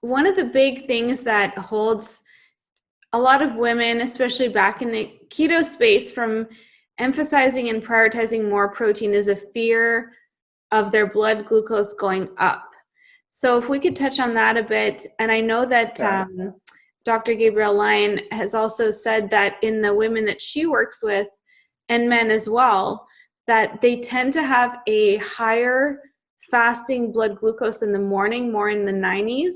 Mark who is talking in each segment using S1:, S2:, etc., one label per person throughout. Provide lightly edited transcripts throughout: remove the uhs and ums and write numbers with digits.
S1: one of the big things that holds a lot of women, especially back in the keto space, from emphasizing and prioritizing more protein is a fear of their blood glucose going up. So if we could touch on that a bit, and I know that Dr. Gabrielle Lyon has also said that in the women that she works with, and men as well, that they tend to have a higher fasting blood glucose in the morning, more in the 90s,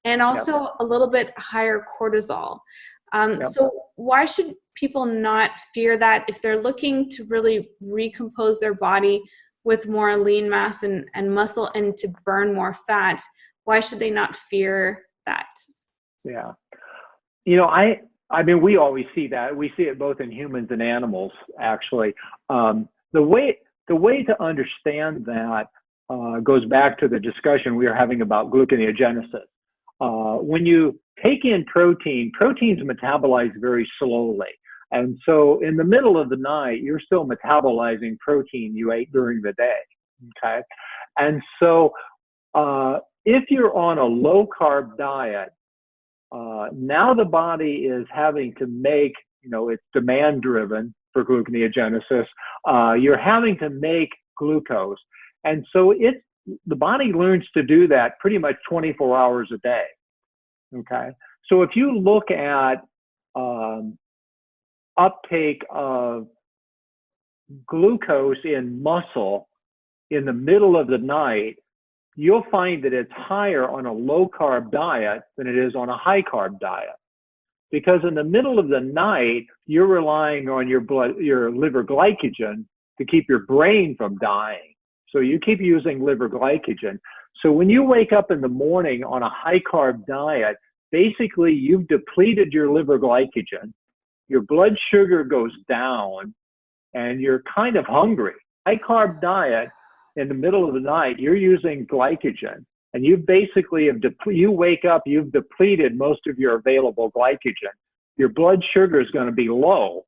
S1: and also a little bit higher cortisol. So why should people not fear that if they're looking to really recompose their body with more lean mass and muscle and to burn more fat? Why should they not fear that?
S2: Yeah. You know, I mean, we always see that. We see it both in humans and animals, actually. The way to understand that goes back to the discussion we were having about gluconeogenesis. When you take in protein, protein's metabolized very slowly. And so in the middle of the night, you're still metabolizing protein you ate during the day, okay? And so if you're on a low-carb diet, now the body is having to make, you know, it's demand-driven for gluconeogenesis. You're having to make glucose. And so the body learns to do that pretty much 24 hours a day, okay? So if you look at uptake of glucose in muscle in the middle of the night, you'll find that it's higher on a low-carb diet than it is on a high-carb diet. Because in the middle of the night, you're relying on your liver glycogen to keep your brain from dying. So you keep using liver glycogen. So when you wake up in the morning on a high-carb diet, basically you've depleted your liver glycogen, your blood sugar goes down, and you're kind of hungry. High-carb diet, in the middle of the night, you're using glycogen, and you basically you wake up, you've depleted most of your available glycogen. Your blood sugar is going to be low,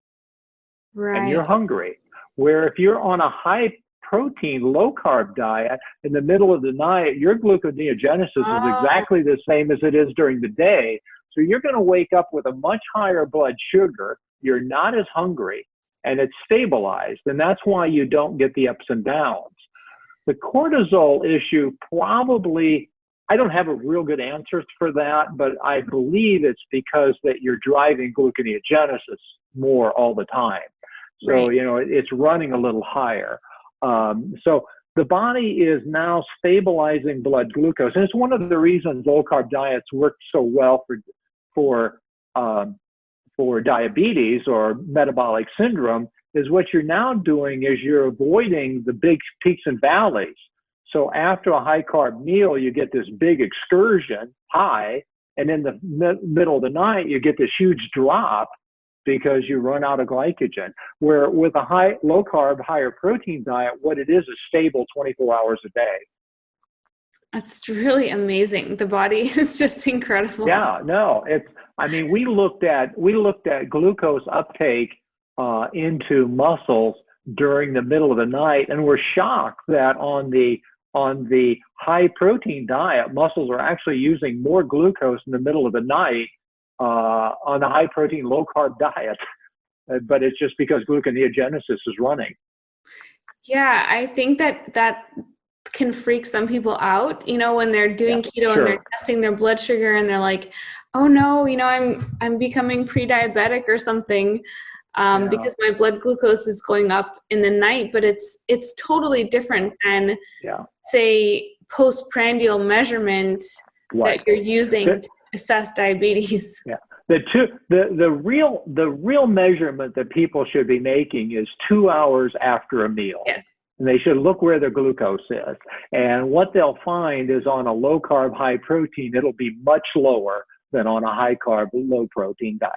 S2: and you're hungry. Where if you're on a high-protein, low-carb diet, in the middle of the night, your gluconeogenesis is exactly the same as it is during the day. So you're going to wake up with a much higher blood sugar. You're not as hungry, and it's stabilized, and that's why you don't get the ups and downs. The cortisol issue, probably, I don't have a real good answer for that, but I believe it's because that you're driving gluconeogenesis more all the time. So, you know, it's running a little higher. So the body is now stabilizing blood glucose. And it's one of the reasons low-carb diets work so well for diabetes or metabolic syndrome, is what you're now doing is you're avoiding the big peaks and valleys. So after a high-carb meal, you get this big excursion high, and in the middle of the night, you get this huge drop because you run out of glycogen. Where with a low-carb, higher protein diet, what it is stable 24 hours a day.
S1: That's really amazing. The body is just incredible.
S2: Yeah, no, I mean, we looked at glucose uptake into muscles during the middle of the night, and we're shocked that on the high protein diet, muscles are actually using more glucose in the middle of the night on the high protein, low carb diet. But it's just because gluconeogenesis is running.
S1: Yeah, I think that can freak some people out, you know, when they're doing keto and they're testing their blood sugar and they're like, oh no, you know, I'm becoming pre-diabetic or something. Because my blood glucose is going up in the night, but it's totally different than, say, postprandial measurement that you're using to assess diabetes. Yeah,
S2: the real measurement that people should be making is 2 hours after a meal.
S1: Yes.
S2: And they should look where their glucose is. And what they'll find is on a low carb, high protein, it'll be much lower than on a high carb, low protein diet.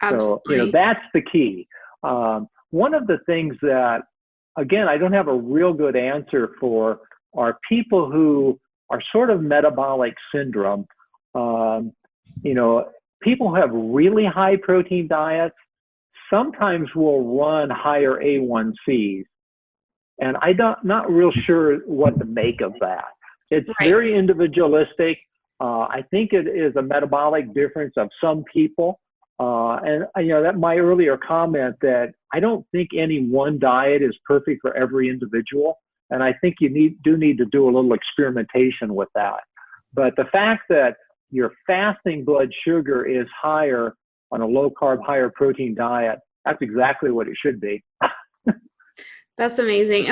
S1: Absolutely.
S2: So, you know, that's the key. One of the things that, again, I don't have a real good answer for are people who are sort of metabolic syndrome. You know, people who have really high protein diets sometimes will run higher A1Cs. And I'm not real sure what to make of that. It's very individualistic. I think it is a metabolic difference of some people. And that my earlier comment that I don't think any one diet is perfect for every individual. And I think you do need to do a little experimentation with that. But the fact that your fasting blood sugar is higher on a low carb, higher protein diet, that's exactly what it should be.
S1: That's amazing.